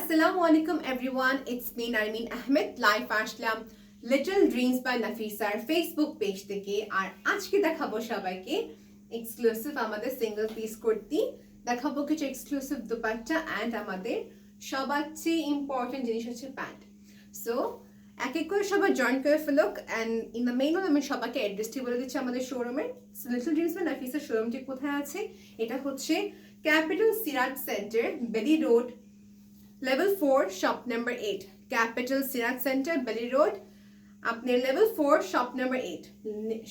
Assalamu alaikum everyone, it's me Narmin Ahmed, live আসলাম Little Dreams by নাফিসার Facebook page থেকে। আর আজকে দেখাবো সবাইকে এক্সক্লুসিভ আমাদের সিঙ্গেল পিস কুর্তি, দেখাবো কিছু এক্সক্লুসিভ দুপাট্টা অ্যান্ড আমাদের সবার চেয়ে ইম্পর্টেন্ট জিনিস হচ্ছে প্যান্ট। সো এক এক করে সবাই জয়েন করে ফেলুক অ্যান্ড ইন দ্য মেইন আমি সবাইকে অ্যাড্রেসটি বলে দিচ্ছি আমাদের শোরুমের। লিটল ড্রিমস বাই নাফিসার শোরুমটি কোথায় আছে? এটা হচ্ছে ক্যাপিটাল সিরাজ সেন্টার, বেলি road, Level 4 shop number 8, Capital Sirat Center, Belly Road, আপনার Level 4 shop number 8।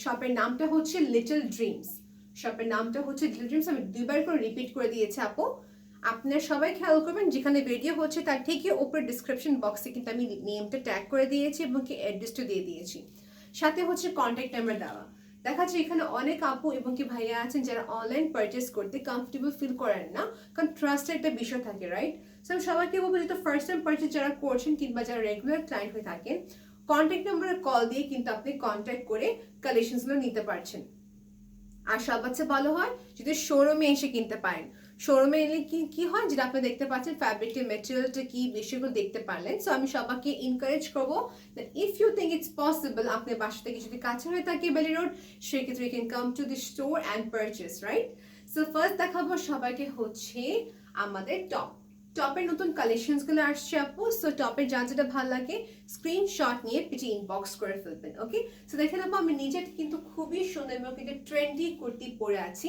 শপের নামটা হচ্ছে লিটল ড্রিমস। শপের নামটা হচ্ছে লিটল ড্রিমস। আমি দুইবার করে রিপিট করে দিয়েছি আপু, আপনার সবাই খেয়াল করবেন যেখানে ভিডিও হচ্ছে তার ঠিকই উপরে ডিসক্রিপশন বক্সে কিন্তু আমি নেমটা ট্যাগ করে দিয়েছি এবং কি অ্যাড্রেসটা দিয়ে দিয়েছি, সাথে হচ্ছে কন্ট্যাক্ট নাম্বার দেওয়া। দেখা যাচ্ছে এখানে অনেক আপু এবং কি ভাইয়া আছেন যারা অনলাইন পারচেস করতে কমফোর্টেবল ফিল করেন না, কারণ ট্রাস্টের একটা বিষয় থাকে, রাইট? সো আমি সবাইকে বলবো যেটা ফার্স্ট টাইম পারচেস যারা করছেন কিংবা যারা রেগুলার ক্লায়েন্ট হয়ে থাকেন, কন্ট্যাক্ট নাম্বারে কল দিয়ে কিন্তু আপনি কন্ট্যাক্ট করে কালেকশনসগুলো নিতে পারছেন। আর সবচেয়ে ভালো হয় যদি শোরুমে এসে কিনতে পারেন। শোরুমে এলে কি হয়, যেটা আপনি দেখতে পাচ্ছেন ফ্যাব্রিকের মেটেরিয়ালটা কি বিষয়গুলো দেখতে পারলেন। সো আমি সবাইকে এনকারেজ করবো if you think it's possible, আপনার বাসা থেকে যদি কাছে হয়ে থাকে বেলি রোড, সেক্ষেত্রে you can come to the store and purchase, right? So first দেখাবো সবাইকে হচ্ছে আমাদের টপের নতুন কালেকশনসগুলো আসছে আপু। সো টপের যা যেটা ভালো লাগে স্ক্রিনশট নিয়ে পিঠে ইনবক্স করে ফেলবেন, ওকে? সো দেখেন আপু, আমি নিজে কিন্তু খুবই সুন্দর এবং কিন্তু ট্রেন্ডি কুর্তি পরে আছি।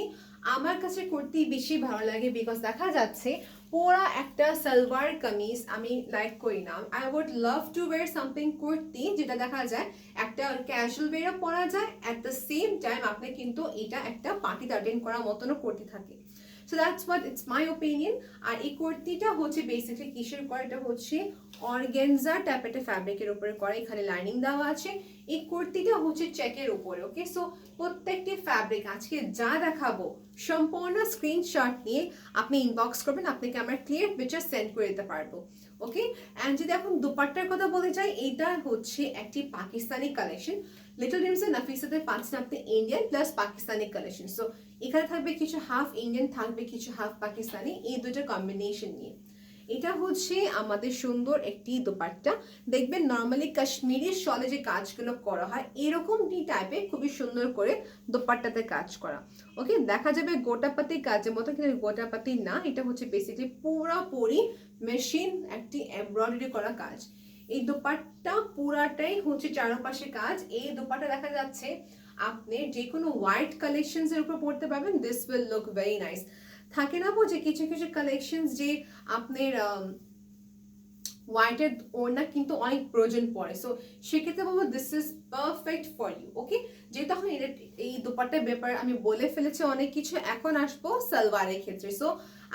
আমার কাছে কুর্তি বেশি ভালো লাগে বিকজ দেখা যাচ্ছে পুরা একটা সালোয়ার কামিজ আমি লাইক করি না। I would love to wear something kurti যেটা দেখা যায় একটা ক্যাজুয়াল ওয়েরও পরা যায়, অ্যাট দ্য সেম টাইম আপনি কিন্তু এটা একটা পার্টিতে অ্যাটেন্ড করার মতনও কুর্তি থাকে। So that's what it's my opinion. আর এই কুর্তিটা হচ্ছে বেসিক্যালি কিসের করা? এটা হচ্ছে অর্গানজা টাইপ একটা ফ্যাব্রিকের উপরে করা, এখানে লাইনিং দেওয়া আছে। এই কুর্তিটা হচ্ছে চেকের উপরে, ওকে? সো প্রত্যেকটি ফ্যাব্রিক আজকে যা দেখাবো সম্পূর্ণ স্ক্রিনশট নিয়ে আপনি ইনবক্স করবেন, আপনাকে আমরা ক্লিয়ার পিকচার সেন্ড করে দিতে পারবো, ওকে? অ্যান্ড যদি এখন দুপাট্টার কথা বলতে চাই, এটা হচ্ছে একটি পাকিস্তানি কালেকশন। লিটল ড্রিমস এর নাফিসাতে পাচ্ছেন আপনি Indian plus Pakistani collection. So এখানে থাকবে কিছু হাফ ইন্ডিয়ান, থাকবে কিছু হাফ পাকিস্তানি, এই দুটো কম্বিনেশন নিয়ে এটা হচ্ছে আমাদের সুন্দর একটি দোপাট্টা। দেখবেন নর্মালি কাশ্মীরি শলে যে কাজগুলো করা হয় এরকম টাইপের খুবই সুন্দর করে দোপাট্টাতে কাজ করা, ওকে? দেখা যাবে গোটাপাতি কাজের মতো, কিন্তু গোটাপাতি না, এটা হচ্ছে বেসিক্যালি পুরোপুরি মেশিন একটি এমব্রয়ডারি করা কাজ। এই দোপাট্টা পুরাটাই হচ্ছে চারপাশে কাজ। এই দোপাট্টা দেখা যাচ্ছে আপনি যে কোনো হোয়াইট কালেকশনস এর উপর পড়তে পারবেন, this will look very nice. থাকে না যে কিছু কিছু কালেকশনস যে আপনার হোয়াইটের ওড়না কিন্তু অনেক প্রয়োজন পড়ে, সো সেক্ষেত্রে বলবো this is perfect for you, okay? যেহেতু এখন এই দুপাট্টার ব্যাপারে আমি বলে ফেলেছি অনেক কিছু, এখন আসবো সালোয়ারের ক্ষেত্রে। সো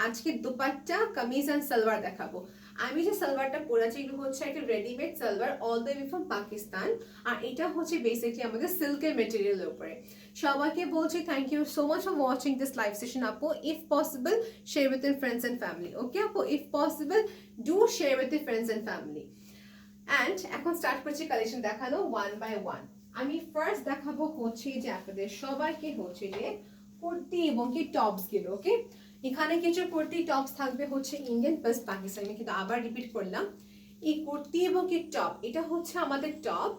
আজকে দুপাট্টা, কামিজ অ্যান্ড সালোয়ার দেখাবো। আমি যে সালোয়ারটা পরেছি এগুলো হচ্ছে একটা readymade salwar, all the way from Pakistan. আর এটা হচ্ছে বেসিক্যালি আমাদের সিল্কের মেটেরিয়ালের উপরে। সবাইকে বলছি thank you so much for watching this live session আপু। If possible share with in friends and family, okay আপু? If possible do share with in friends and family. And এখন স্টার্ট করছি কালেকশন দেখানো ওয়ান বাই ওয়ান। আমি first দেখাবো হচ্ছে যে আপনাদের সবাইকে হচ্ছে যে কুর্তি এবং কি টপস গুলো, ওকে? এখানে কিছু কুর্তি টপস থাকবে হচ্ছে ইন্ডিয়ান প্লাস পাকিস্তানি, কিন্তু আবার রিপিট করলাম এই কুর্তি এবং কি টপ, এটা হচ্ছে আমাদের টপ,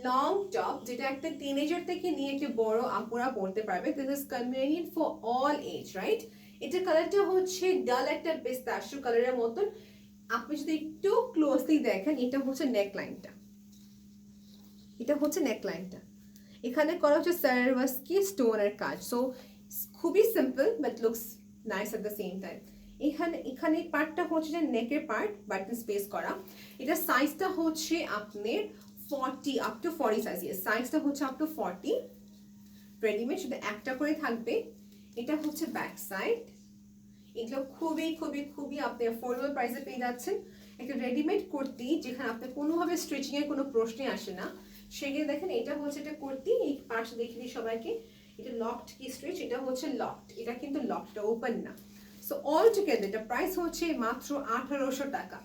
লং টপ, যেটা একটা টিনেজার থেকে নিয়ে একটু বড় আপুরা পড়তে পারবে। This is convenient for all age, right? এটা কালারটা হচ্ছে ডাল একটা পিস্তাশিও কালারের মতন। আপনি যদি একটু ক্লোজলি দেখেন, এটা হচ্ছে নেক লাইনটা, এটা হচ্ছে নেক লাইনটা, এখানে করা হচ্ছে সারওয়াস্কি স্টোনের কাজ। সো খুবই simple but looks nice at the same time. এখানে পার্টটা হচ্ছে যে নেকের পার্ট, বাটন স্পেস করা। এটা সাইজটা হচ্ছে আপনার 40 আপ টু 40 সাইজ, সাইজটা হচ্ছে আপ টু 40। রেডিমেড শুধু একটা করে থাকবে। এটা হচ্ছে ব্যাক সাইড। এগুলো খুবই খুবই খুবই আপনি অ্যাফোর্ডেবল প্রাইসে পেয়ে যাচ্ছেন। একটা রেডিমেড কুর্তি যেখানে আপনার কোনোভাবে স্ট্রেচিং এর কোনো প্রশ্নই আসে না, সেখানে দেখেন এটা হচ্ছে একটা কুর্তি। এই পাশে দেখে দিই সবাইকে, এটা লকড কি স্ট্রেচ, এটা হচ্ছে লকড, এটা কিন্তু লকটা ওপেন না। সো অল টুগেদার এটা প্রাইস হচ্ছে মাত্র 1800 টাকা।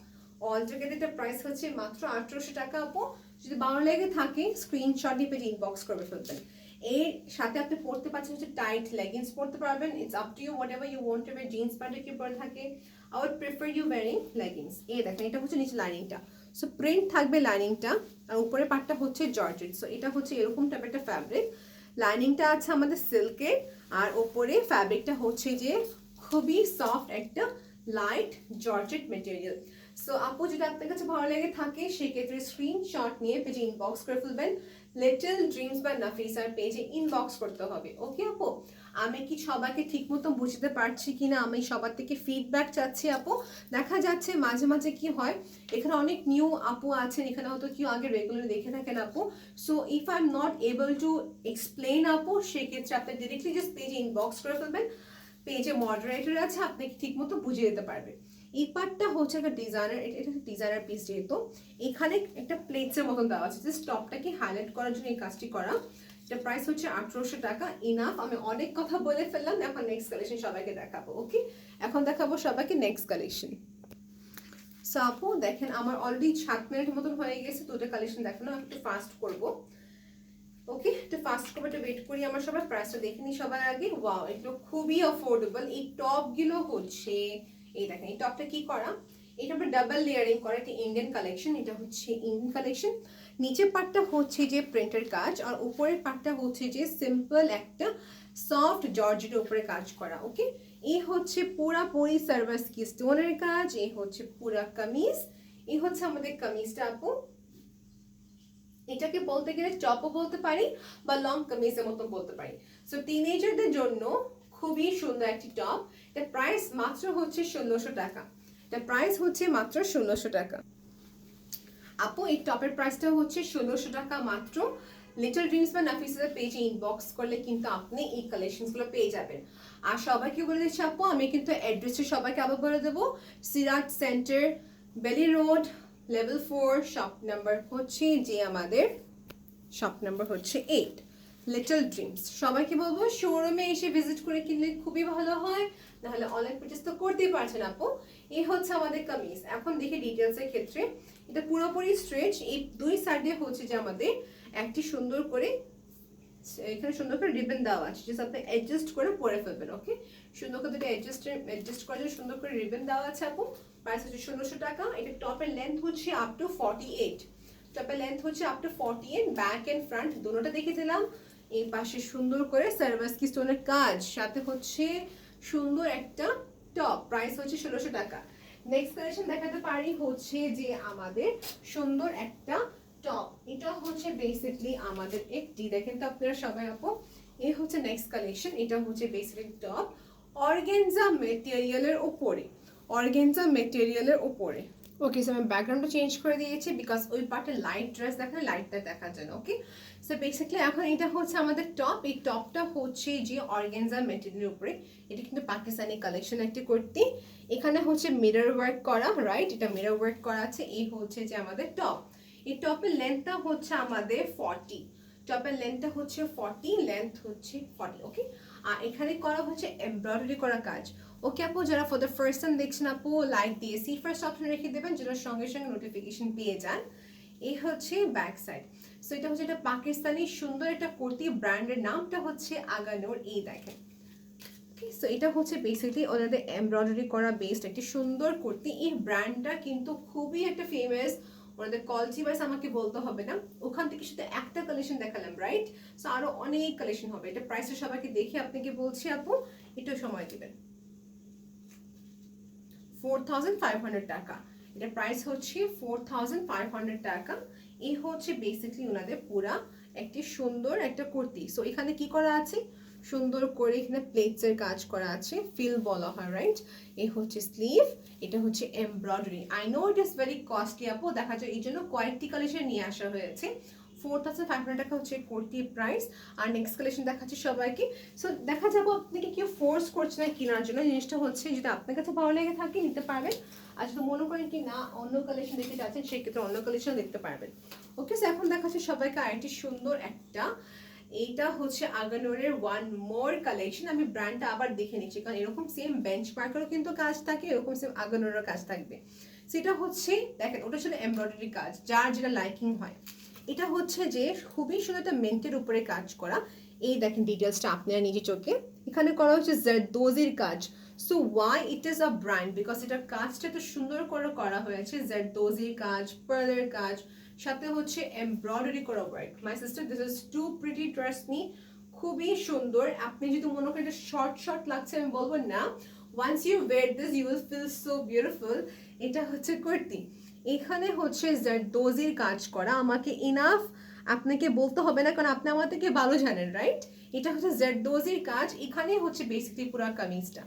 অল টুগেদার এটা প্রাইস হচ্ছে মাত্র 1800 টাকা আপু। যদি ভালো লেগে থাকে স্ক্রিনশট দিয়ে পেজে ইনবক্স করে ফেলবেন। এর সাথে আপনি পড়তে পারছেন হচ্ছে টাইট লেগিংস পড়তে পারবেন, it's up to you whatever you want to wear. Jeans প্যান্টে কি পরে থাকে I would prefer you wearing leggings. এই দেখেন এটা হচ্ছে নিচে লাইনিংটা, সো প্রিন্ট থাকবে লাইনিংটা, আর উপরের পার্টটা হচ্ছে জর্জেট। সো এটা হচ্ছে এরকম টাইপের একটা ফ্যাব্রিক, লাইনিংটা আছে আমাদের সিল্কের, আর ওপরে ফ্যাব্রিকটা হচ্ছে যে খুবই সফট একটা লাইট জর্জেট মেটেরিয়াল। সো আপু যদি আপনার কাছে ভালো লেগে থাকে সেক্ষেত্রে স্ক্রিনশট নিয়ে পেজে ইনবক্স করে ফেলবেন। লিটল ড্রিমস বাই নাফিসার পেজে ইনবক্স করতে হবে। ওকে আপু, আমি কি সবাইকে ঠিক মতো বুঝতে পারছি কিনা, আমি সবার থেকে ফিডব্যাক চাচ্ছি আপু। দেখা যাচ্ছে মাঝে মাঝে কি হয়, এখানে অনেক নিউ আপু আছেন, এখানে হয়তো কেউ আগে রেগুলার দেখে থাকেন আপু। So if I am not able to explain আপু, সেক্ষেত্রে আপনি ডিরেক্টলি জাস্ট পেজে ইনবক্স করে ফেলবেন। পেজে মডারেটর আছে, আপনাকে ঠিক মতো বুঝিয়ে দিতে পারবে। এই পার্টটা হচ্ছে একটা ডিজাইনার, এটা ডিজাইনার পিস, যেহেতু এখানে একটা প্লেটসের মতন দেওয়া আছে, জাস্ট টপটাকে হাইলাইট করার জন্য এই কাজটি করা। এটা প্রাইস হচ্ছে 1800 টাকা। ইনাফ, আমি অনেক কথা বলে ফেললাম, এখন নেক্সট কালেকশন সবাইকে দেখাবো। ওকে, এখন দেখাবো সবাইকে নেক্সট কালেকশন। সো আপু দেখেন আমার অলরেডি 7 মিনিটের মতন হয়ে গেছে, দুটো কালেকশন দেখানো, আমি একটু ফাস্ট করবো। ওকে, একটু ফাস্ট করবো, একটু ওয়েট করি, আমার সবাই প্রাইসটা দেখে নিই সবার আগে। ওয়াও, এগুলো খুবই অ্যাফোর্ডেবল। এই টপগুলো হচ্ছে, এই দেখেন এই টপটা কি করা, এটা আমরা ডাবল লেয়ারিং করা, এটা ইন্ডিয়ান কালেকশন, এটা হচ্ছে ইন্ডিয়ান কালেকশন। নিচের পার্টটা হচ্ছে যে প্রিন্টের কাজ, আর উপরের পার্টটা হচ্ছে যে সিম্পল একটা সফট জর্জেটের উপরে কাজ করা। ওকে, এই হচ্ছে পুরাপুরি সার্ভাস কি স্টোনের কাজ, এই হচ্ছে পুরা কামিজ, এই হচ্ছে আমাদের কামিজটা আপু। এটাকে বলতে গেলে টপও বলতে পারি বা লং কামিজের মতো বলতে পারি। সো টিনেজারদের জন্য খুবই সুন্দর একটি টপ। এটা প্রাইস মাত্র হচ্ছে 1600 টাকা। এটা প্রাইস হচ্ছে মাত্র 1600 টাকা। আপু এই টপের প্রাইসটা হচ্ছে 1600 টাকা মাত্র। লিটল ড্রিমস বা নাফিসের পেজে ইনবক্স করলে কিন্তু আপনি এই কালেকশনসগুলো পেয়ে যাবেন। আর সবাইকে বলে দিচ্ছি আপু, আমি কিন্তু অ্যাড্রেসটা সবাইকে আবার বলে দেবো, সিরাজ সেন্টার, বেলি রোড, লেভেল 4, শপ নাম্বার হচ্ছে যে আমাদের শপ নাম্বার হচ্ছে 8, লিটল ড্রিমস। সবাইকে বলবো শোরুমে এসে ভিজিট করে কিনলে খুবই ভালো হয়, নাহলে অনলাইন পারচেস তো করতেই পারছেন আপু। এই হচ্ছে আমাদের কামিজ। এখন দেখি ডিটেলসের ক্ষেত্রে, এটা পুরোপুরি স্ট্রেচ, এই দুই সাইডে হচ্ছে যে আমাদের একটি সুন্দর করে এখানে সুন্দর করে রিবন দেওয়া আছে, জাস্ট আপনি অ্যাডজাস্ট করে পরে ফেলবেন। ওকে, সুন্দর করে দুটো অ্যাডজাস্ট করার জন্য সুন্দর করে রিবন দেওয়া আছে আপু। প্রাইস হচ্ছে 1600 টাকা। এটা টপের লেন্থ হচ্ছে আপ টু 48, টপের লেন্থ হচ্ছে up to 48, back and front দুটোটা দেখে দিলাম। এই পাশে সুন্দর করে সার্ভাসকি স্টোনের কাজ, সাথে হচ্ছে সুন্দর একটা টপ, প্রাইস হচ্ছে 1600 টাকা। নেক্সট কালেকশন দেখাতে পারি হচ্ছে যে আমাদের সুন্দর একটা টপ, এটা হচ্ছে বেসিকলি আমাদের একটি, দেখেন তো আপনারা সবাই আপু, এই হচ্ছে নেক্সট কালেকশন। এটা হচ্ছে বেসিকলি টপ অর্গানজা মেটেরিয়ালের উপরে, অর্গানজা মেটেরিয়ালের উপরে। ওকে, সো আমি ব্যাকগ্রাউন্ডটা চেঞ্জ করে দিয়েছি বিকজ ওই পার্টে লাইট ড্রেস দেখালে লাইটটা দেখা যায় না। ওকে, সো বেসিক্যালি এখন এটা হচ্ছে আমাদের টপ, এই টপটা হচ্ছে যে অর্গানজা মেটেরিয়ালের উপরে। এটা কিন্তু পাকিস্তানি কালেকশন একটি কুর্তি, এখানে হচ্ছে মিরর ওয়ার্ক করা, রাইট, এটা মিরর ওয়ার্ক করা আছে। এই হচ্ছে যে আমাদের টপ, এই টপের লেন্থটা হচ্ছে আমাদের 40, টপের লেন্থটা হচ্ছে 40, লেন্থ হচ্ছে 40। ওকে, আর এখানে করা হচ্ছে এমব্রয়ডারি করা কাজ। ওকে আপু, যারা ফর দ্য ফার্স্ট টাইম দেখছেন আপু লাইক দিয়ে সি ফার্স্ট অপশন রেখে দেবেন, যেটা সঙ্গে সঙ্গে নোটিফিকেশন পেয়ে যান। এই হচ্ছে ব্যাক সাইড। সো এটা হচ্ছে একটা পাকিস্তানি সুন্দর একটা কুর্তি, ব্র্যান্ডের নামটা হচ্ছে আগানোর। এই দেখেন, সো এটা হচ্ছে বেসিক্যালি ওনাদের এমব্রয়ডারি করা বেসড একটি সুন্দর কুর্তি। এই ব্র্যান্ডটা কিন্তু খুবই একটা ফেমাস, ওনাদের কোয়ালিটি ওয়াইজ আমাকে বলতে হবে না, ওখান থেকে শুধু একটা কালেকশন দেখালাম, রাইট। সো আরো অনেক কালেকশন হবে। এটা প্রাইসটা সবাইকে দেখে আপনাকে বলছি আপু, একটু সময় দিবেন। 4500 টাকা, এটা প্রাইস হচ্ছে 4500 টাকা। এই হচ্ছে বেসিক্যালি ওনাদের পুরা একটি সুন্দর একটা কুর্তি। সো এখানে কি করা আছে, সুন্দর করে এখানে প্লেটসের কাজ করা আছে, ফিল বলা হয়, রাইট। এই হচ্ছে স্লিভ, এটা হচ্ছে embroidery. I know it is very costly আপু, দেখা যায় এই জন্য কয়েকটি কালেকশন নিয়ে আসা হয়েছে। 4500 টাকা হচ্ছে কুর্তির প্রাইস। আর নেক্সট কালেকশন দেখাচ্ছি সবাইকে। সো দেখা যাবো আপনাকে কেউ ফোর্স করছে না কেনার জন্য, জিনিসটা হচ্ছে যদি আপনার কাছে ভালো লেগে থাকে নিতে পারবেন, আর যদি মনে করেন কি না অন্য কালেকশন দেখতে চাচ্ছেন সেক্ষেত্রে অন্য কালেকশন দেখতে পারবেন। ওকে, সো এখন দেখাচ্ছি সবাইকে আরেকটি সুন্দর একটা, এইটা হচ্ছে আগানোরের ওয়ান মোর কালেকশন। আমি ব্র্যান্ডটা আবার দেখে নিচ্ছি, কারণ এরকম সেম বেঞ্চমার্কেরও কিন্তু কাজ থাকে, এরকম সেম আগানোরেরও কাজ থাকবে। সেটা হচ্ছে দেখেন, ওটা ছিল এমব্রয়ডারি কাজ, যার যেটা লাইকিং হয়। এটা হচ্ছে যে খুবই সুন্দর একটা মেন্টের উপরে কাজ করা। এই দেখেন ডিটেলসটা আপনারা নিজে চোখে, এখানে করা হচ্ছে জারদোজির কাজ। So why it is a brand, because এটার কাজটা এত সুন্দর করে করা হয়েছে, জারদোজির কাজ, পার্লের কাজ, সাথে হচ্ছে এমব্রয়ডারি করা work. My sister, this is too pretty, trust me, খুবই সুন্দর। আপনি যদি মনে করেন এটা শর্ট শর্ট লাগছে, আমি বলবো না, once you wear this you will feel so beautiful. এটা হচ্ছে কুর্তি, এখানে হচ্ছে জারদোজির কাজ করা, আমাকে ইনাফ আপনাকে বলতে হবে না, কারণ আপনি আমার থেকে ভালো জানেন, রাইট? এটা হচ্ছে জারদোজির কাজ, এখানে হচ্ছে বেসিকলি পুরো কামিজটা।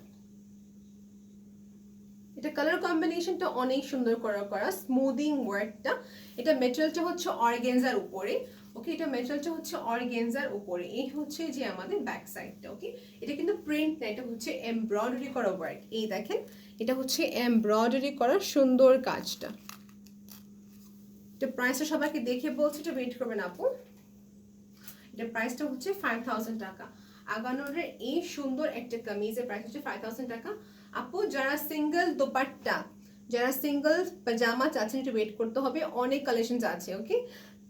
এটা কালার কম্বিনেশনটা অনেক সুন্দর করা স্মুদিং ওয়ার্কটা। এটা মেটেরিয়ালটা হচ্ছে অর্গানজার উপরে, ওকে? এটা মেটেরিয়ালটা হচ্ছে অর্গানজার উপরে। এই হচ্ছে যে আমাদের ব্যাক সাইডটা, ওকে? এটা কিন্তু প্রিন্ট না, এটা হচ্ছে এমব্রয়ডারি করা ওয়ার্ক। এই দেখেন, এটা হচ্ছে এমব্রয়ডারি করা সুন্দর কাজটা। এটা প্রাইসটা সবাইকে দেখে বলছি, এটা ওয়েট করবেন আপু। এটা প্রাইসটা হচ্ছে 5000 টাকা। আগানোরের এই সুন্দর একটা কামিজের প্রাইস হচ্ছে 5000 টাকা। আপু যারা সিঙ্গেল দোপাট্টা, যারা সিঙ্গেল পাজামা চাচ্ছেন, একটু ওয়েট করতে হবে, অনেক কালেকশন আছে, okay?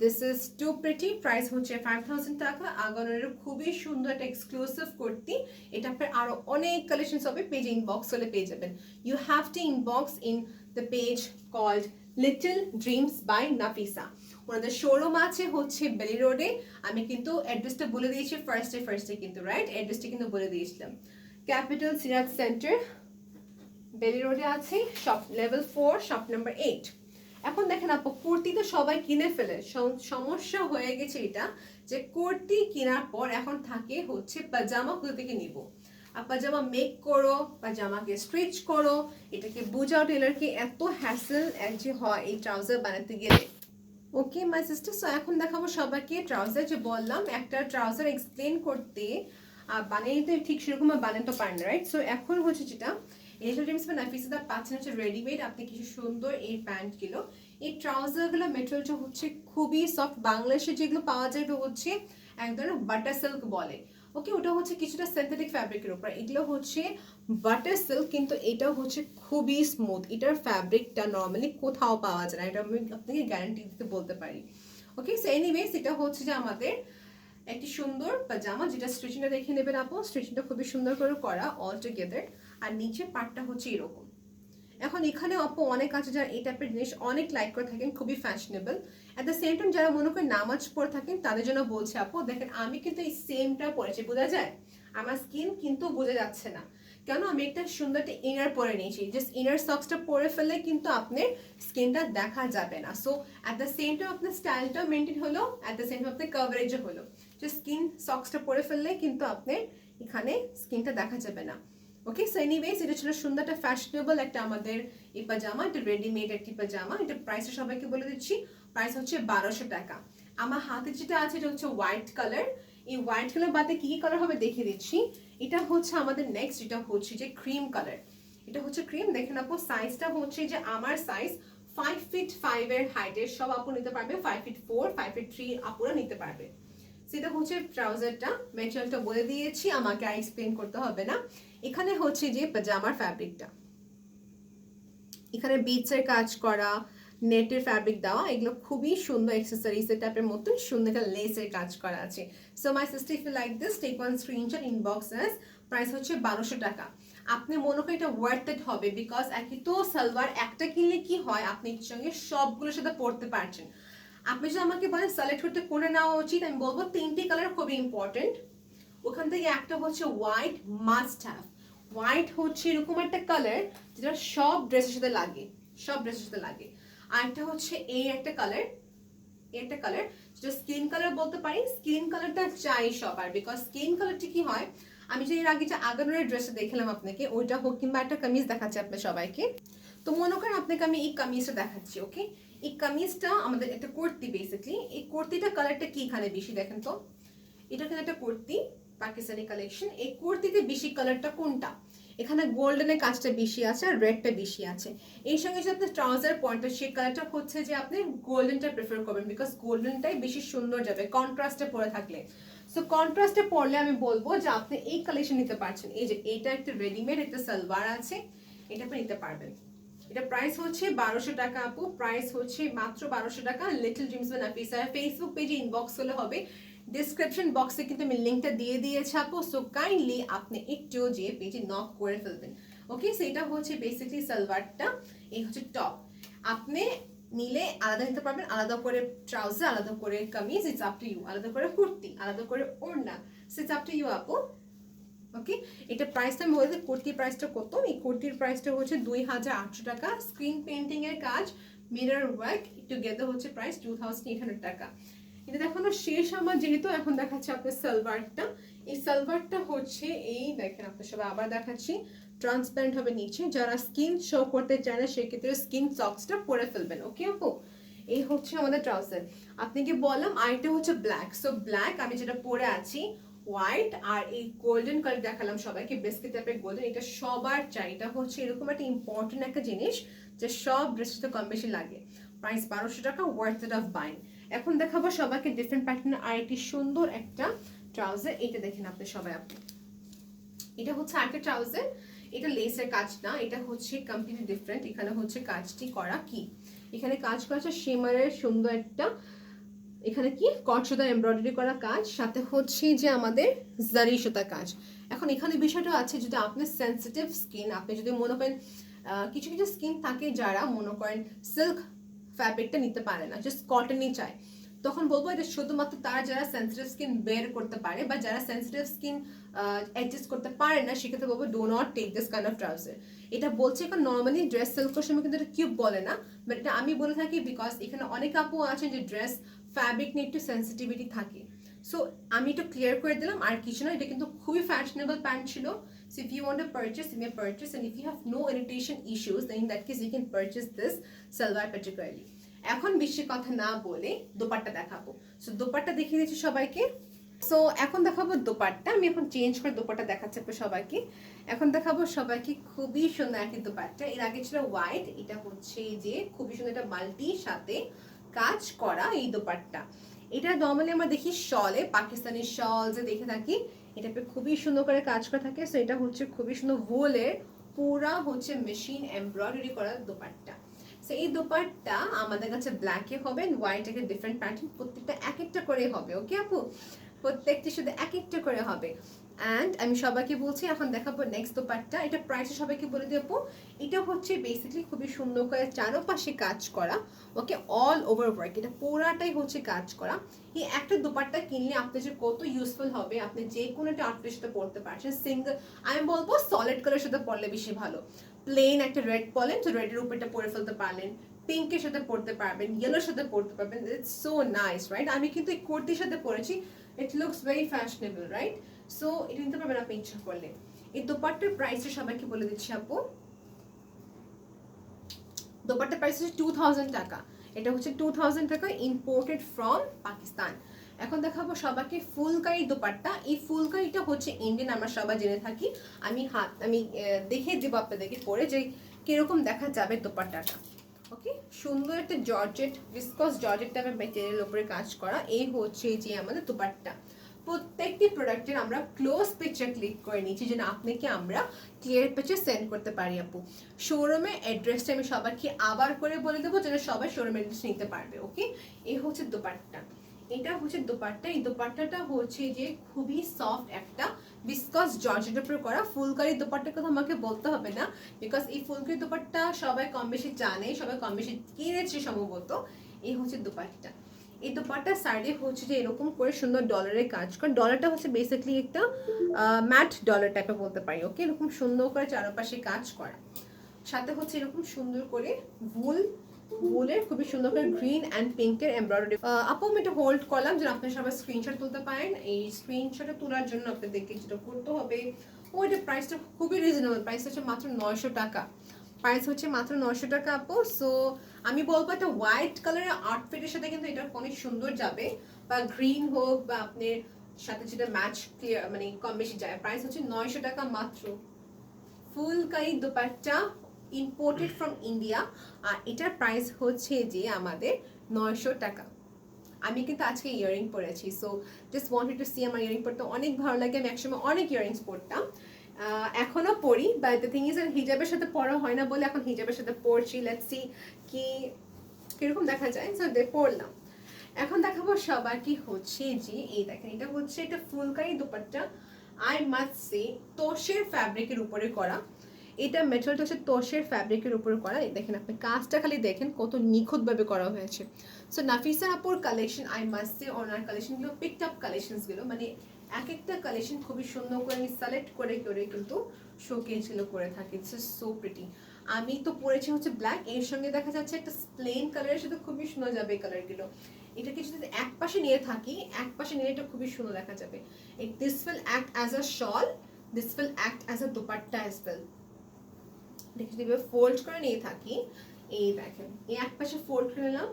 This is too pretty, price হচ্ছে 5000 টাকা। আগানোরের খুবই সুন্দর একটা এক্সক্লুসিভ কুর্তি। এটা আপনার আরো অনেক কালেকশন হবে, পেজে ইনবক্স হলে পেয়ে যাবেন। You have to inbox in the page called Little Dreams by Nafisa. ওনাদের শোরুম আছে হচ্ছে বেলি রোডে। আমি কিন্তু অ্যাড্রেসটা বলে দিয়েছি ফার্স্টে কিন্তু, রাইট? অ্যাড্রেসটা কিন্তু বলে দিয়েছিলাম। ক্যাপিটাল সিরাজ সেন্টার, বেলি রোডে আছে, শপ লেভেল 4, শপ নাম্বার 8। এখন দেখেন আপু, কুর্তি তো সবাই কিনে ফেলে, সমস্যা হয়ে গেছে এটা যে কুর্তি কেনার পর এখন থাকে হচ্ছে পাজামা কোথা থেকে নিব, আর পাজামা মেক করো, পাজামাকে স্ট্রিচ করো, এটাকে বুঝাও টেলারকে, এত হ্যাসেল যে হয় এই ট্রাউজার বানাতে গেলে। ওকে মাই সিস্টার, সো এখন দেখাবো সবাইকে ট্রাউজার। যে বললাম একটা ট্রাউজার এক্সপ্লেন করতে, বানিয়ে নিতে ঠিক সেরকম বানাতে পারেন, রাইট? সো এখন হচ্ছে যেটা লিটল ড্রিমস বা নাফিসা পাচ্ছেন হচ্ছে রেডিমেড, আপনি কিছু সুন্দর এই প্যান্টগুলো, এই ট্রাউজারগুলো মেটেরিয়ালটা হচ্ছে খুবই সফট। বাংলাদেশে যেগুলো পাওয়া যায় এটা হচ্ছে এক ধরনের বাটার সিল্ক বলে, ওকে? ওটা হচ্ছে কিছুটা সিনথেটিক ফ্যাব্রিকের উপর, এগুলো হচ্ছে বাটার সিল্ক, কিন্তু এটাও হচ্ছে খুবই স্মুথ। এটার ফ্যাব্রিকটা নর্মালি কোথাও পাওয়া যায় না, এটা আমি আপনাকে গ্যারান্টি দিতে বলতে পারি, ওকে? সো এনিওয়েজ, এটা হচ্ছে যে আমাদের একটি সুন্দর পাজামা, যেটা স্টিচিংটা দেখে নেবেন আপু। স্টিচিংটা খুবই সুন্দর করে করা অল টুগেদার, আর নিচের পার্টটা হচ্ছে এরকম। এখন এখানে আপু অনেক আছে যারা এই টাইপের জিনিস অনেক লাইক করে থাকেন, খুবই fashionable. At the same time যারা মনে করেন নামাজ পড়ে থাকেন, তাদের জন্য বলছে আপু দেখেন, আমি কিন্তু এই সেমটা পরেছি, বোঝা যায় আমার স্কিন কিন্তু বোঝা যাচ্ছে না, কেন? আমি একটা সুন্দর একটা ইনার পরে নিয়েছি, জাস্ট ইনার সক্সটা পরে ফেললে কিন্তু আপনার স্কিনটা দেখা যাবে না। So at the same time আপনার স্টাইলটা মেনটেন হলো, অ্যাট দ্য সেম টাইম আপনার কভারেজও হলো। জাস্ট স্কিন সক্সটা পরে ফেললে কিন্তু আপনার এখানে স্কিনটা দেখা যাবে না, ওকে? সো এনিওয়েজ, এটা ছিল সুন্দর একটা ফ্যাশনেবল একটা আমাদের এই পাজামা, এটা রেডিমেড একটি পাজামা। এটা প্রাইসটা সবাইকে বলে দিচ্ছি, প্রাইস হচ্ছে 1200 টাকা। আমার হাতে যেটা আছে এটা হচ্ছে হোয়াইট কালার। এই হোয়াইট কালার বাদে কি কি কালার হবে দেখিয়ে দিচ্ছি। এটা হচ্ছে আমাদের নেক্সট, এটা হচ্ছে যে ক্রিম কালার। এটা হচ্ছে ক্রিম, দেখেন আপু সাইজটা হচ্ছে যে আমার সাইজ 5 ফিট 5 এর হাইটের সব আপু নিতে পারবে, 5 ফিট 4, 5 ফিট 3 আপুরা নিতে পারবে। সেটা হচ্ছে ট্রাউজারটা, মেটেরিয়ালটা বলে দিয়েছি, আমাকে আর এক্সপ্লেন করতে হবে না। এখানে হচ্ছে যে পাজামার ফ্যাব্রিকটা, এখানে বিটসের কাজ করা, নেটের ফ্যাব্রিক দেওয়া, এগুলো খুবই সুন্দর অ্যাক্সেসরিজ টাইপের মতো সুন্দর একটা লেসের কাজ করা আছে। So my sister, if you like this, take one screenshot, inbox us. Price হচ্ছে 1200 টাকা। আপনি মনে করেন এটা ওয়ার্থ ইট হবে, বিকজ একই তো সালোয়ার একটা কিনলে কি হয়, আপনি এর সঙ্গে সবগুলোর সাথে পরতে পারছেন। আপনি যদি আমাকে বলেন সিলেক্ট করতে কোনটা নেওয়া উচিত, আমি বলবো 3টি কালার খুবই ইম্পর্টেন্ট। ওখান থেকে একটা হচ্ছে হোয়াইট, মাস্ট হ্যাভ। হোয়াইট হচ্ছে এরকম একটা কালার যেটা সব ড্রেসের সাথে লাগে, সব ড্রেসের সাথে লাগে। আর একটা হচ্ছে এই একটা কালার, একটা কালার যেটা স্কিন কালার বলতে পারি। স্কিন কালারটা চাই সবার, বিকজ স্কিন কালারটা কি হয়, আমি যে এর আগে যে আগানোর ড্রেসটা দেখলাম আপনাকে, ওইটা হোক কিংবা একটা কামিজ দেখাচ্ছি আপনার সবাইকে। তো মনে করেন আপনাকে আমি এই কামিজটা দেখাচ্ছি, ওকে? এই কামিজটা আমাদের একটা কুর্তি বেসিকলি। এই কুর্তিটা কালারটা কি এখানে বেশি দেখেন তো, এটা কিন্তু একটা কুর্তি, পাকিস্তানি কালেকশন। এই কুর্তিতে বেশি কালারটা কোনটা? এখানে গোল্ডেনের কাজটা বেশি আছে আর রেডটা বেশি আছে। এই সঙ্গে যে আপনার ট্রাউজার পয়েন্টটা, সেই কালারটা হচ্ছে যে আপনি গোল্ডেনটা প্রেফার করবেন, বিকজ গোল্ডেনটাই বেশি সুন্দর যাবে কন্ট্রাস্টে পরে থাকলে। সো কন্ট্রাস্টে পরলে আমি বলবো যে আপনি এই কালেকশন নিতে পারছেন। এই যে এটা একটা রেডিমেড একটা সালোয়ার আছে, এটা আপনি নিতে পারবেন। এটা প্রাইস হচ্ছে 1200 টাকা আপু, প্রাইস হচ্ছে মাত্র 1200 টাকা। Little Dreams by Nafisa Facebook পেজে ইনবক্স হলে হবে, ডিসক্রিপশন বক্সে কিন্তু আমি লিংকটা দিয়ে দিয়েছি আপু। সো কাইন্ডলি আপনি একটু যে পেজে নক করে ফেলবেন, ওকে, সো এটা হচ্ছে বেসিক্যালি সালোয়ারটা, এই হচ্ছে টপ। আপনি নিলে আলাদা নিতে পারবেন, আলাদা করে ট্রাউজার, আলাদা করে kameez, it's up to you, আলাদা করে কুর্তি, আলাদা করে ওড়না, so it's up to you আপু। ওকে, এটা প্রাইসটা আমি বলতে, কুর্তির প্রাইসটা কত? এই কুর্তির প্রাইসটা হচ্ছে 2800 টাকা। স্ক্রিন পেন্টিং এর কাজ, মিরর ওয়ার্ক টুগেদার হচ্ছে প্রাইস 2800 টাকা। এটা দেখানো শেষ আমার, যেহেতু এখন দেখাচ্ছে আপনার সালোয়ারটা। এই সালোয়ারটা হচ্ছে এই দেখেন, আপনার সবাই আবার দেখাচ্ছি, ট্রান্সপারেন্ট হবে নিচে। যারা স্কিন শো করতে চায় না সেক্ষেত্রে স্কিন সক্সটা পরে ফেলবেন। ওকে আপু, এই হচ্ছে আমাদের ট্রাউজার। আপনাকে বললাম আরেকটা হচ্ছে ব্ল্যাক। সো ব্ল্যাক আমি যেটা পরে আছি, হোয়াইট আর এই গোল্ডেন কালার দেখালাম সবাইকে, বিস্কিট টাইপের গোল্ডেন, এটা সবার চাই। এটা হচ্ছে এরকম একটা ইম্পর্টেন্ট একটা জিনিস যে সব ড্রেসটা কম বেশি লাগে। প্রাইস 1200 টাকা, ওয়ার্থ ইট অফ বাইং। এখন দেখাবো সবাইকে ডিফারেন্ট প্যাটার্নের আর একটি সুন্দর একটা ট্রাউজার। এটা দেখেন আপনি সবাই, আপনি এটা হচ্ছে আরেকটা ট্রাউজার। এটা লেসের কাজ না, এটা হচ্ছে কমপ্লিটলি ডিফারেন্ট। এখানে হচ্ছে কাজটি করা কি, এখানে কাজ করা আছে শিমারের সুন্দর একটা, এখানে কি কট সুতা এমব্রয়ডারি করা কাজ, সাথে হচ্ছে যে আমাদের জারি সুতা কাজ। এখন এখানে বিষয়টা আছে, যদি আপনার সেন্সিটিভ স্কিন, আপনি যদি মনে করেন কিছু কিছু স্কিন থাকে যারা মনে করেন সিল্ক ফ্যাব্রিকটা নিতে পারে না, জাস্ট কটনই চায়, তখন বলবো এটা শুধুমাত্র তারা যারা সেন্সিটিভ স্কিন বের করতে পারে, বা যারা সেন্সিটিভ স্কিন অ্যাডজাস্ট করতে পারে না, সেক্ষেত্রে বলবো do not take this kind of trouser. এটা বলছে এখন নর্মালি ড্রেস সিল্কের সময় কিন্তু এটা কিউব বলে না, বাট এটা আমি বলে থাকি বিকজ এখানে অনেক আপু আছেন যে ড্রেস ফ্যাব্রিক নিয়ে একটু সেন্সিটিভিটি থাকে। সো আমি একটু ক্লিয়ার করে দিলাম, আর কিছু না, এটা কিন্তু খুবই ফ্যাশনেবল প্যান্ট ছিল। So if you want to purchase, you may purchase, and if you have no irritation issues, then in that case you can purchase this salwar particularly. এখন বেশি কথা না বলে দোপাট্টা দেখাবো। সো দোপাট্টা দেখিয়ে দিচ্ছি সবাইকে। সো এখন দেখাবো দোপাট্টা, আমি এখন চেঞ্জ করে দোপাট্টা দেখাচ্ছি সবাইকে। এখন দেখাবো সবাইকে খুবই সুন্দর একটি দোপাট্টা। এর আগে ছিল হোয়াইট, এটা হচ্ছে যে খুবই সুন্দর একটা মাল্টির সাথে কাজ করা এই দোপাট্টা। এটা নর্মালি আমরা দেখি শলে, পাকিস্তানি শল যে দেখে থাকি, এটাতে খুবই সুন্দর করে কাজ করা থাকে। সো এটা হচ্ছে খুবই সুন্দর ভোলের পুরা হচ্ছে মেশিন এমব্রয়ডারি করা দোপাট্টা। সো এই দোপাট্টা আমাদের কাছে ব্ল্যাকে হবে, হোয়াইট একটা ডিফারেন্ট প্যাটার্ন, প্রত্যেকটা এক একটা করে হবে। ওকে আপু, প্রত্যেকটি শুধু এক একটা করে হবে। অ্যান্ড আমি সবাইকে বলছি, এখন দেখাবো নেক্সট দোপাট্টা। এটা প্রাইস সবাইকে বলে দেবো, এটা হচ্ছে বেসিক্যালি খুবই সুন্দর করে চারোপাশে কাজ করা। ওকে, অল ওভার ওয়ার্ক, এটা পুরাটাই হচ্ছে কাজ করা। এই একটা দোপাট্টা কিনলে আপনার যে কত ইউজফুল হবে, আপনি যে কোনো একটা আউটফিটের সাথে পরতে পারছেন। সিঙ্গেল আমি বলবো সলিড কালার সাথে পরলে বেশি ভালো। প্লেন একটা রেড পরলেন, তো রেডের উপরটা পরে ফেলতে পারলেন, পিঙ্কের সাথে পরতে পারবেন, ইয়েলোর সাথে পরতে পারবেন। It's so nice, right? আমি কিন্তু এই কুর্তির সাথে পরেছি, it looks very fashionable, right? So এটা নিতে পারবেন আপনি ইচ্ছা করলে। এই দোপাট্টার প্রাইসটা সবাইকে বলে দিচ্ছি আপু। দোপাট্টার প্রাইস হচ্ছে 2000 টাকা। এটা হচ্ছে 2000 টাকা, ইম্পোর্টেড ফ্রম পাকিস্তান। এখন দেখাবো সবাইকে ফুলকারি দোপাট্টা। এই ফুলকারিটা হচ্ছে ইন্ডিয়ান, আমরা সবাই জেনে থাকি। আমি দেখে দেবো আপনাদেরকে পরে যে কিরকম দেখা যাবে দোপাট্টাটা। ওকে, সুন্দর একটা জর্জেট, ভিসকস জর্জেট টাইপের ম্যাটেরিয়াল উপরে কাজ করা। এই হচ্ছে যে আমাদের দোপাট্টা। প্রত্যেকটি প্রোডাক্টের আমরা ক্লোজ পিকচার ক্লিক করে নিচ্ছি, যেন আপনাকে আমরা ক্লিয়ার পিকচার সেন্ড করতে পারি আপু। শোরুমের অ্যাড্রেসটা আমি সবাইকে আবার করে বলে দেবো, যেন সবাই শোরুমের অ্যাড্রেস নিতে পারবে। ওকে, এই হচ্ছে দোপাট্টা, এটা হচ্ছে দোপাট্টা। এই দোপাট্টাটা হচ্ছে যে খুবই সফট একটা ভিসকস জর্জেটের উপর করা। ফুলকারি দোপাট্টার কথা আমাকে বলতে হবে না, বিকজ এই ফুলকারি দোপাট্টা সবাই কম বেশি জানে, সবাই কম বেশি কিনেছে সম্ভবত। এই হচ্ছে দোপাট্টা। এই দোপাট্টার সাইডে হচ্ছে যে এরকম করে সুন্দর ডলারের কাজ করে। ডলারটা হচ্ছে বেসিক্যালি একটা ম্যাট ডলার টাইপের বলতে পারি। ওকে, এরকম সুন্দর করে চারপাশে কাজ করা, সাথে হচ্ছে এরকম সুন্দর করে ভুলের খুবই সুন্দর করে গ্রিন অ্যান্ড পিঙ্কের এমব্রয়ডারি। আপু আমি এটা হোল্ড করলাম যেন আপনি সবাই স্ক্রিনশট তুলতে পারেন। এই স্ক্রিনশটে তোলার জন্য আপনাদেরকে যেটা করতে হবে, ওইটা প্রাইসটা খুবই রিজনেবল, প্রাইস হচ্ছে মাত্র 900 টাকা। প্রাইস হচ্ছে মাত্র 900 টাকা আপু। সো আমি বলবো একটা হোয়াইট কালারের আউটফিটের সাথে কিন্তু এটা অনেক সুন্দর যাবে, বা গ্রিন হোক বা আপনার সাথে যেটা ম্যাচ ক্লিয়ার মানে কম বেশি যায়। প্রাইস হচ্ছে 900 টাকা মাত্র। ফুলকারি দোপাট্টা, ইম্পোর্টেড ফ্রম ইন্ডিয়া, আর এটার প্রাইস হচ্ছে যে আমাদের 900 টাকা। আমি কিন্তু আজকে ইয়ারিং পরেছি, so just wanted to see. আমার ইয়ারিং পরতে অনেক ভালো লাগে, আমি একসময় অনেক ইয়ারিংস পরতাম, এখনো পরি, বাট দ্য থিং ইজ হিজাবের সাথে পরা হয় না বলে এখন হিজাবের সাথে পরছি। লেটস সি কি কিরকম দেখা যায়। সো পরলাম। এখন দেখাবো সবার কি হচ্ছে যে এই দেখেন, এটা হচ্ছে এটা phulkari dupatta. I must say তোষের ফ্যাব্রিকের উপরে করা। এটা মেটেরিয়ালটা হচ্ছে তোষের ফ্যাব্রিকের উপর করা। দেখেন আপনি কাজটা খালি দেখেন কত নিখুঁতভাবে করা হয়েছে। সো নাফিসা আপুর কালেকশন, আই মাস্ট সে ওনার কালেকশনগুলো পিকড আপ কালেকশনসগুলো, মানে এক একটা কালেকশন খুবই সুন্দর করে আমি সিলেক্ট করে করে কিন্তু শোকেসগুলো করে থাকি। It's so pretty. আমি তো পরেছি হচ্ছে ব্ল্যাক, এর সঙ্গে দেখা যাচ্ছে একটা প্লেন কালারের সাথে খুবই সুন্দর যাবে এই কালারগুলো। এটাকে যদি এক পাশে নিয়ে থাকি, এক পাশে নিয়ে এটা খুবই সুন্দর দেখা যাবে। This will act as a shawl, this will act as a dupatta as well. দেখে যদি ফোল্ড করে নিয়ে থাকি, এই দেখেন এই এক পাশে ফোল্ড করে নিলাম,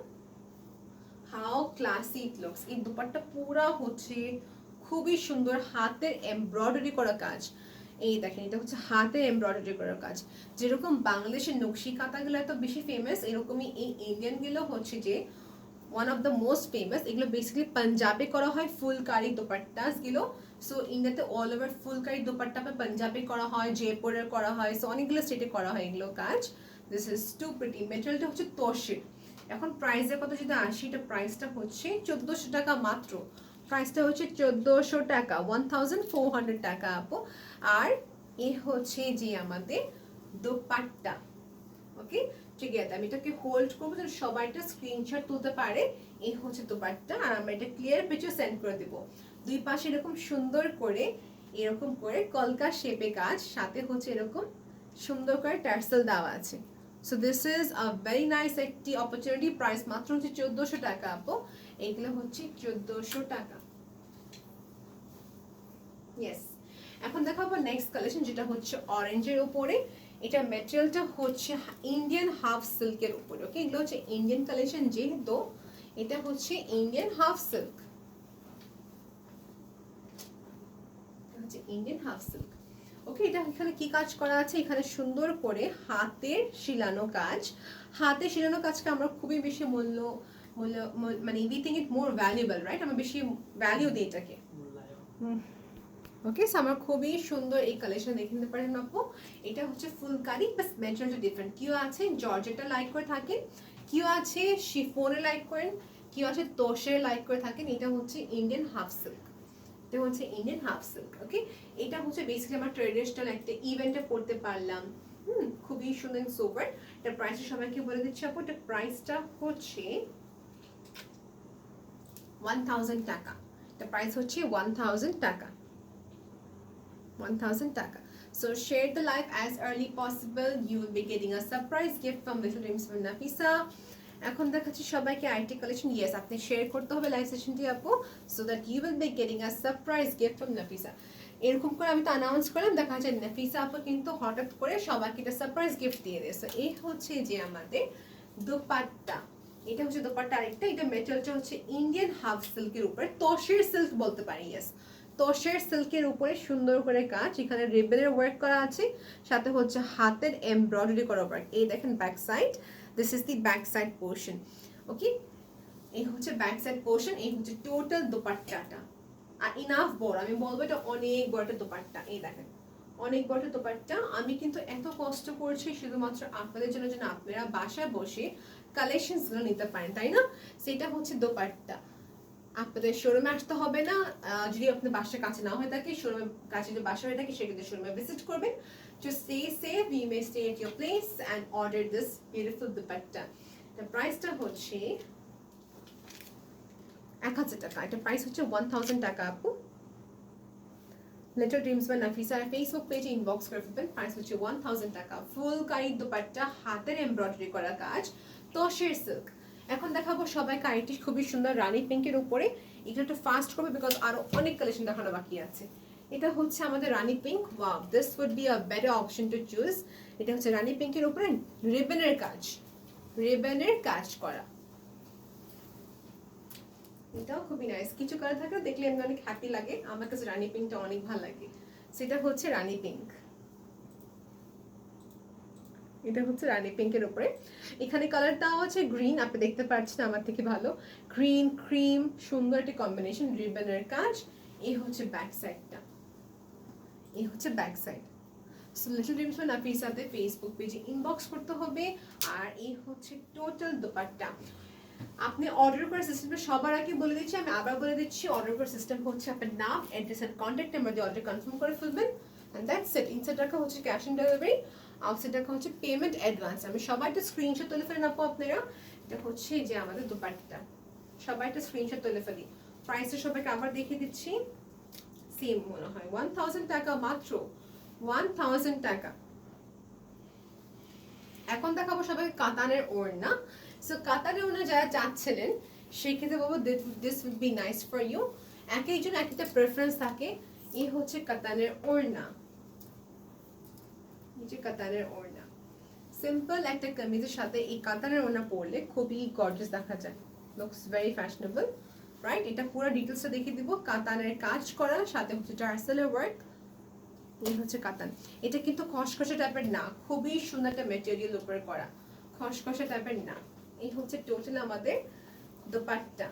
হাউ ক্লাসি ইট লুকস। এই দুপাট্টা পুরা হচ্ছে খুবই সুন্দর হাতের এমব্রয়ডারি করা কাজ। এই দেখেন এটা হচ্ছে হাতের এমব্রয়ডারি করা কাজ। যেরকম বাংলাদেশের নকশি কাঁথাগুলো এত বেশি ফেমাস, এরকমই এই ইন্ডিয়ান গুলো হচ্ছে যে one of the most famous. এগুলো বেসিক্যালি পাঞ্জাবে করা হয় ফুলকারি দোপাট্টাস গুলো। সো ইন্ডিয়াতে অল ওভার ফুলকারি দোপাট্টা পাঞ্জাবে করা হয়, জয়পুরের করা হয়, সো অনেকগুলো স্টেটে করা হয় এগুলো কাজ। This is too pretty. মেটেরিয়ালটা হচ্ছে তোষের। এখন প্রাইসের কথা যদি আসি, এটা প্রাইসটা হচ্ছে 1400 টাকা মাত্র। প্রাইসটা হচ্ছে 1400 টাকা, 1400 টাকা আপু। আর এ হচ্ছে যে আমাদের দোপাট্টা। ওকে, ঠিক আছে, আমি এটাকে হোল্ড করবো যেন সবাই একটা স্ক্রিনশট তুলতে পারে। এই হচ্ছে দোপাট্টা, আর আমরা এটা ক্লিয়ার পিকচার সেন্ড করে দেবো। দুই পাশে এরকম সুন্দর করে এরকম করে কলকা শেপে কাজ, সাথে হচ্ছে এরকম সুন্দর করে টার্সেল দেওয়া আছে। So this is a very nice একটি অপরচুনিটি। প্রাইস মাত্র হচ্ছে 1400 টাকা আপু। এইগুলো হচ্ছে 1400 টাকা। ইয়েস, এখন দেখাবো নেক্সট কালেকশন, যেটা হচ্ছে অরেঞ্জের উপরে। এটা ম্যাটেরিয়ালটা হচ্ছে ইন্ডিয়ান হাফ সিল্কের উপরে। ওকে, এগুলো হচ্ছে ইন্ডিয়ান কালেকশন, যেহেতু এটা হচ্ছে ইন্ডিয়ান হাফ সিল্ক, হচ্ছে ইন্ডিয়ান হাফ সিল্ক। ওকে, এটা এখানে কি কাজ করা আছে, এখানে সুন্দর করে হাতের শিলানো কাজ। হাতের শিলানো কাজকে আমরা খুবই বেশি মূল্য মূল্য মানে we think it more valuable, right? আমরা বেশি ভ্যালিউ দিই এটাকে। ওকে, সো আমার খুবই সুন্দর এই কালেকশন দেখে নিতে পারেন আপু। এটা হচ্ছে ফুলকারি, বাস ম্যাটেরিয়ালটা ডিফারেন্ট। কেউ আছে জর্জেটটা লাইক করে থাকেন, কেউ আছে শিফনে লাইক করেন, কেউ আছে তোষের লাইক করে থাকেন। এটা হচ্ছে ইন্ডিয়ান হাফ সিল্ক, এটা হচ্ছে ইন্ডিয়ান হাফ সিল্ক। ওকে, এটা হচ্ছে বেসিক্যালি আমার ট্রেডিশনাল একটা ইভেন্টে পড়তে পারলাম। খুবই সুন্দর সোবার। এটা প্রাইসটা সবাইকে বলে দিচ্ছি আপু, এটা প্রাইসটা হচ্ছে 1000 টাকা। এটা প্রাইস হচ্ছে 1000 টাকা, 1000 টাকা। So share the live as early possible. You will be getting a surprise gift from Little Dreams from Nafisa. এখন দেখাচ্ছি সবাইকে আইটি কালেকশন। ইয়েস, আপনি শেয়ার করতে হবে লাইভ সেশনটি আপু, so that you will be getting a surprise gift from Nafisa. এরকম করে আমি তো অ্যানাউন্স করলাম, দেখা যায় নাফিসা আপু কিন্তু হঠাৎ করে সবাইকে একটা সারপ্রাইজ গিফট দিয়ে দিয়েছে। এই হচ্ছে যে আমাদের দোপাট্টা। এটা হচ্ছে দোপাট্টা আরেকটা। এটা মেটেরিয়ালটা হচ্ছে ইন্ডিয়ান হাফ সিল্কের উপরে, তোষের সিল্ক বলতে পারি। ইয়েস, তোষের সিল্কের উপরে সুন্দর করে কাজ, এখানে রিবনের ওয়ার্ক করা আছে, সাথে হচ্ছে হাতের এমব্রয়ডারি করা ওয়ার্ক। এই দেখেন back side, this is the back side portion. Okay, এই হচ্ছে ব্যাক সাইড পোর্শন, এই হচ্ছে টোটাল দোপাট্টাটা। আর ইনাফ বড়, আমি বলবো এটা অনেক বড় একটা দোপাট্টা। এই দেখেন অনেক বড় দোপাট্টা। আমি কিন্তু এত কষ্ট করছি শুধুমাত্র আপনাদের জন্য, যেন আপনারা বাসায় বসে কালেকশনসগুলো নিতে পারেন, তাই না? সেটা হচ্ছে দোপাট্টা। আপনাদের শোরুমে আসতে হবে না, যদি আপনার বাসার কাছে না হয়ে থাকে, শোরুমের কাছে যদি বাসা হয়ে থাকে সেক্ষেত্রে শোরুমে ভিজিট করবেন। Just stay safe, you may stay at your place and order this beautiful dupatta. The price-টা হচ্ছে 1000 টাকা। এটা প্রাইস হচ্ছে 1000 টাকা আপু। Little Dreams by Nafisa Facebook পেজে ইনবক্স করে ফেলবেন। প্রাইস হচ্ছে 1000 টাকা। ফুল কারি দুপাট্টা, হাতের এমব্রয়ডারি করা কাজ, তোষের সিল্ক। এখন দেখাবো সবাইকে আইটি খুবই সুন্দর রানী পিঙ্কের উপরে। এটা একটু ফাস্ট করবে বিকজ আরো অনেক কালেকশন দেখানো বাকি আছে। এটা হচ্ছে আমাদের rani pink. Wow, this would be a better option to choose. এটা হচ্ছে রানী পিঙ্কের উপরে রিবনের কাজ, রিবনের কাজ করা। এটাও খুবই নাইস। কিছু কালার থাকলে দেখলে এমনি অনেক হ্যাপি লাগে। আমার কাছে রানী পিঙ্কটা অনেক ভালো লাগে। সেটা হচ্ছে রানী পিঙ্ক। এটা হচ্ছে রানী পিঙ্কের উপরে। এখানে কালারটা হচ্ছে গ্রিন, আপনি দেখতে পাচ্ছেন আমার থেকে ভালো। গ্রিন ক্রিম, সুন্দর একটি কম্বিনেশন, রিবনের কাজ। এই হচ্ছে ব্যাক সাইডটা, এই হচ্ছে back side. So Little Dreams by নাফিসাতে ফেসবুক পেজে ইনবক্স করতে হবে। আর এই হচ্ছে টোটাল দোপাট্টা। আপনি অর্ডার করার সিস্টেমটা সবার আগে বলে দিচ্ছি, আমি আবার বলে দিচ্ছি। অর্ডার করার সিস্টেম হচ্ছে আপনার নাম, অ্যাড্রেস এন্ড কন্ট্যাক্ট নাম্বার দিয়ে অর্ডার কনফার্ম করে ফেলবেন, এন্ড দ্যাটস ইট। ইনসাইড রাখা হচ্ছে ক্যাশ অন ডেলিভারি। আউটসাইড দেখা হচ্ছে পেমেন্ট অ্যাডভান্স। আমি সবাই একটা স্ক্রিনশট তুলে ফেলেন আপু আপনারা। এটা হচ্ছে যে আমাদের দোপাট্টা, সবাই একটা স্ক্রিনশট তুলে ফেলি। প্রাইসটা সবাইকে আবার দেখিয়ে দিচ্ছি, সেম মনে হয় 1000 টাকা মাত্র, 1000 টাকা। এখন দেখাবো সবাইকে কাতানের ওড়না। সো কাতানের ওড়না যারা চাচ্ছিলেন সেই ক্ষেত্রে বলবো this would be nice for you. এক একজন এক একটা প্রেফারেন্স থাকে। এই হচ্ছে কাতানের ওড়না, এই যে কাতানের ওড়না, সিম্পল একটা কামিজের সাথে এই কাতানের ওড়না পরলে খুবই গর্জিয়াস দেখা যায়, লুকস ভেরি ফ্যাশনেবল, রাইট? এটা পুরো ডিটেলসটা দেখিয়ে দিব। কাতানের কাজ করা, সাথে হচ্ছে টার্সেলের ওয়ার্ক। এই হচ্ছে কাতান। এটা কিন্তু খসখসে টাইপের না, খুবই সুন্দর একটা ম্যাটেরিয়াল উপরে করা, খসখসে টাইপের না। এই হচ্ছে টোটাল আমাদের দোপাট্টা,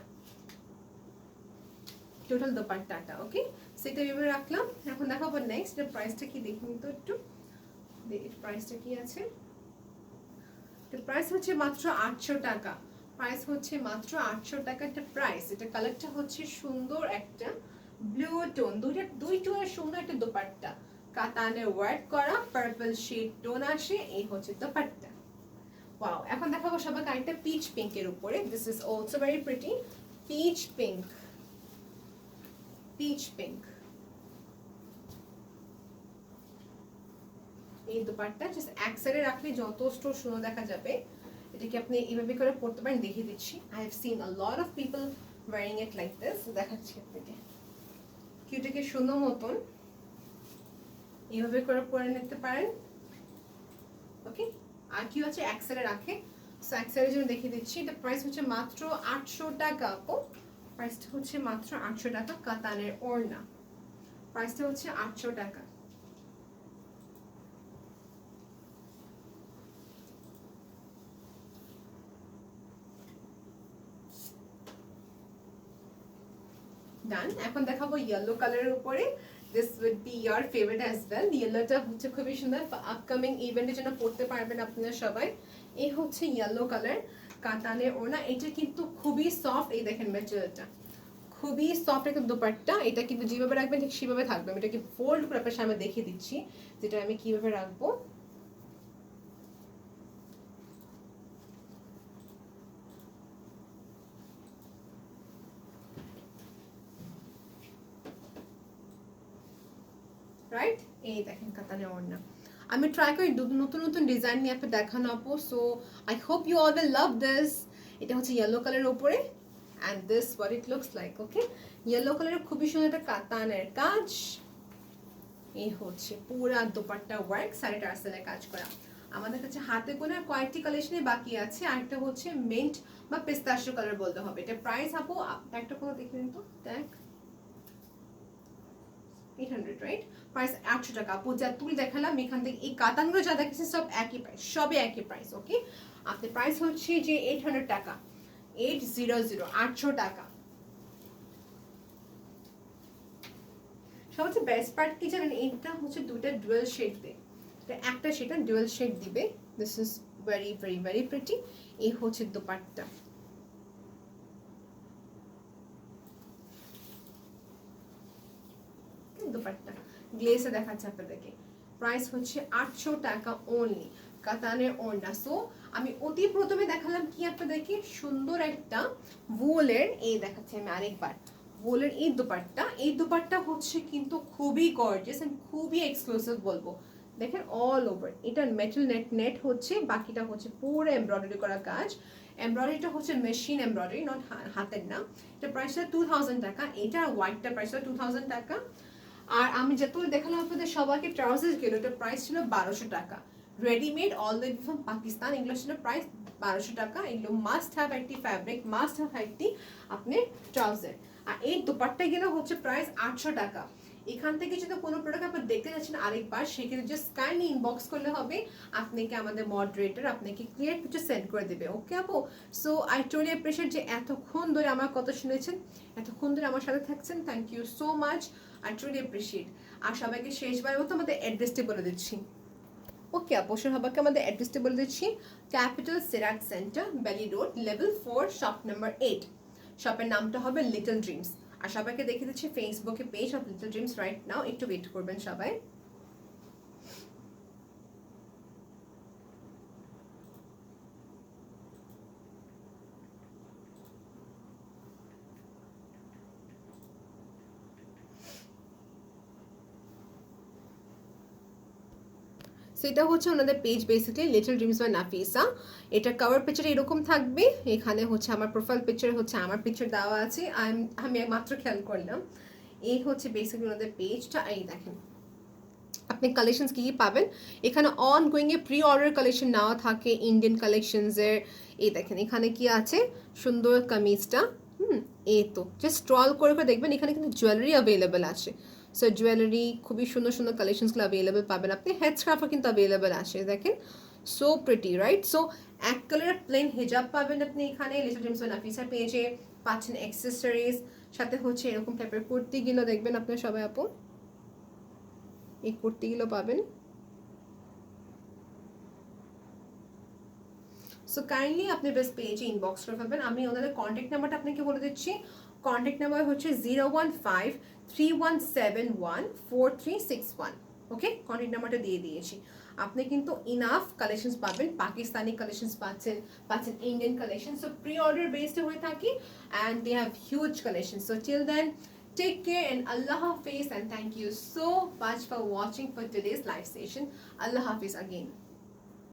টোটাল দোপাট্টাটা। ওকে, সেটা এভাবে রাখলাম। এখন দেখাবো নেক্সট এর প্রাইসটা কি দেখুন তো একটু, প্রাইসটা কি আছে। প্রাইস হচ্ছে মাত্র 800 টাকা, প্রাইস হচ্ছে মাত্র 800 টাকা একটা প্রাইস। এটা কালারটা হচ্ছে সুন্দর একটা ব্লু টোন, দুই টোনের সুন্দর একটা দোপাট্টা, কাতানের ওয়ার্ক করা, পার্পল শেড টোন আসে। এই হচ্ছে দোপাট্টা। ওয়াও, এখন দেখাবো সবাইকে আরেকটা পিচ পিঙ্কের উপরে। This is also very pretty, pitch pink, pitch pink. এই দোপাট্টা জাস্ট এক সাইডে রাখলে যথেষ্ট সুন্দর দেখা যাবে। এটাকে আপনি এইভাবে করে পড়তে পারেন, দেখিয়ে দিচ্ছি। I have seen a lot of people wearing it like this. দেখাচ্ছি আপনাকে, কিউটাকে সুন্দর মতন এইভাবে করে পরে নিতে পারেন। ওকে, আর কি আছে এক সাইডে রাখে, সো এক সাইডের জন্য দেখিয়ে দিচ্ছি। এটা প্রাইস হচ্ছে মাত্র 800 টাকা আপু, প্রাইসটা হচ্ছে মাত্র 800 টাকা। কাতানের ওড়না, প্রাইসটা হচ্ছে 800 টাকা। ডান। এখন দেখাবো ইয়েলো কালারের উপরে। This would be your favourite as well. ইয়েলোটা হচ্ছে খুবই সুন্দর, আপকামিং ইভেন্টের জন্য পড়তে পারবেন আপনারা সবাই। এই হচ্ছে ইয়েলো কালার, কাতানের ওড়না। এটা কিন্তু খুবই সফট, এই দেখেন ম্যাটেরিয়ালটা খুবই সফট একটা দোপাট্টা। এটা কিন্তু যেভাবে রাখবেন ঠিক সেভাবে থাকবে। আমি এটাকে ফোল্ড করে আপনার সামনে দেখিয়ে দিচ্ছি যেটা আমি কিভাবে রাখবো। রাইট, এই দেখেন কাতানের ওড়না। আমি ট্রাই করি নতুন নতুন ডিজাইন নিয়ে আপনার দেখানো আপু। So I hope you all will love this. এটা হচ্ছে ইয়েলো কালারের উপরে, and this what it looks like. Okay, yellow কালারের খুবই সুন্দর একটা কাতানের কাজ। এই হচ্ছে পুরা দোপাট্টা ওয়ার্ক, সাইডে টার্সেলের কাজ করা। আমাদের কাছে হাতে গোনা কয়েকটি কালেকশনে বাকি আছে। আরেকটা হচ্ছে মিন্ট বা পিস্তাশিও কালার বলতে হবে। এটা প্রাইস আপু একটা কোনো দেখে নিন তো, ট্যাগ 800, রাইট? প্রাইস 800 টাকা আপু। যা তুই দেখালাম এখান থেকে এই কাতানগুলো যা দেখেছি সব একই প্রাইস, সবই একই প্রাইস। ওকে, আপনার প্রাইস হচ্ছে যে 800 টাকা, 800, 800 টাকা। সবচেয়ে বেস্ট পার্ট কি জানেন, এটা হচ্ছে দুটো ডুয়াল শেড দেয়, একটা সেটা ডুয়াল শেড দিবে। This is very very very pretty. এই হচ্ছে দোপাট্টা, দোপাট্টা গ্লেসে দেখাচ্ছে আপনাদেরকে। প্রাইস হচ্ছে 800 টাকা অনলি, কাতানের ওড়না। সো আমি অতি প্রথমে দেখালাম কি আপনাদেরকে, সুন্দর একটা ওলের, এই দেখাচ্ছি আমি আরেকবার, ওলের এই দোপাট্টা। এই দোপাট্টা হচ্ছে কিন্তু খুবই গর্জিয়াস এন্ড খুবই এক্সক্লুসিভ বলবো। দেখেন অল ওভার এটা মেটাল নেট হচ্ছে, বাকিটা হচ্ছে পুরো এমব্রয়ডারি করা কাজ। এমব্রয়ডারিটা হচ্ছে মেশিন এমব্রয়ডারি, নট হাতের না। এটা প্রাইসটা 2000 টাকা। এটা হোয়াইটটা প্রাইসটা 2000 টাকা। আর আমি যতগুলো দেখালাম আপনাদের সবাইকে ট্রাউজার গেল, এটা প্রাইস ছিল 1200 টাকা। Readymade all the way from Pakistan, এগুলো ছিল প্রাইস 1200 টাকা। এগুলো মাস্ট হ্যাভ একটি ফ্যাব্রিক, মাস্ট হ্যাভ একটি আপনার ট্রাউজার। আর এই দোপাট্টা গেলে হচ্ছে প্রাইস 800 টাকা। এখান থেকে যদি কোনো প্রোডাক্ট আপনি দেখতে যাচ্ছেন আরেকবার, সেক্ষেত্রে জাস্ট কাইন্ডলি ইনবক্স করলে হবে, আপনাকে আমাদের মডারেটর আপনাকে ক্লিয়ার পিকচার সেন্ড করে দেবে। ওকে আপু, সো আই টোলি অ্যাপ্রিশিয়েট যে এতক্ষণ ধরে আমার কথা শুনেছেন, এতক্ষণ ধরে আমার সাথে থাকছেন। Thank you so much, I truly appreciate. আর সবাইকে শেষবার মতো আমাদের অ্যাড্রেসটি বলে দিচ্ছি। ওকে আপু, সবাইকে আমাদের অ্যাড্রেসটি বলে দিচ্ছি। ক্যাপিটাল সিরাট সেন্টার, বেলি রোড, লেভেল 4, শপ নাম্বার 8। শপের নামটা হবে লিটল ড্রিমস। আর সবাইকে দেখে দিচ্ছি ফেসবুকে page of Little Dreams right now, একটু ওয়েট করবেন সবাই। সো এটা হচ্ছে ওনাদের page basically Little Dreams by Nafisa. এটা কভার পিকচার এরকম থাকবে, এখানে হচ্ছে আমার প্রোফাইল পিকচার হচ্ছে আমার পিকচার দেওয়া আছে, আমি মাত্র খেয়াল করলাম। এই হচ্ছে বেসিক্যালি ওনাদের পেজটা। এই দেখেন আপনি কালেকশনস কী কী পাবেন এখানে, অন গোয়িংয়ে প্রি অর্ডার কালেকশন নেওয়া থাকে ইন্ডিয়ান কালেকশনসের। এই দেখেন এখানে কি আছে, সুন্দর কামিজটা। এই তো জাস্ট স্ক্রল করে করে দেখবেন, এখানে কিন্তু জুয়েলারি অ্যাভেলেবেল আছে। সো জুয়েলারি খুবই সুন্দর সুন্দর কালেকশনসগুলো অ্যাভেলেবেল পাবেন আপনি, হেড স্কার্ফও কিন্তু অ্যাভেলেবেল আছে দেখেন, সো প্রিটি রাইট। সো এক কালারের প্লেন হিজাব পাবেন আপনি এখানে লিটল ড্রিমস বাই নাফিসা পেজে, পাচ্ছেন অ্যাক্সেসরিজ, সাথে হচ্ছে এরকম টাইপের কুর্তিগুলো দেখবেন আপনার সবাই আপু, এই কুর্তিগুলো পাবেন। সো কাইন্ডলি আপনি বেস্ট পেজে ইনবক্স করে ফেলবেন। আমি ওনাদের কন্ট্যাক্ট নাম্বারটা আপনাকে বলে দিচ্ছি, কন্ট্যাক্ট নাম্বার হচ্ছে 01531714361। ওকে, কন্ট্যাক্ট নাম্বারটা দিয়ে দিয়েছি। আপনি কিন্তু ইনাফ কালেকশনস পাবেন, পাকিস্তানি কালেকশনস পাচ্ছেন, পাচ্ছেন Indian collection. So pre order based হয়ে থাকি and they have huge collection. So till then take care and Allah Hafiz, and thank you so much for watching for today's live session. Allah Hafiz again.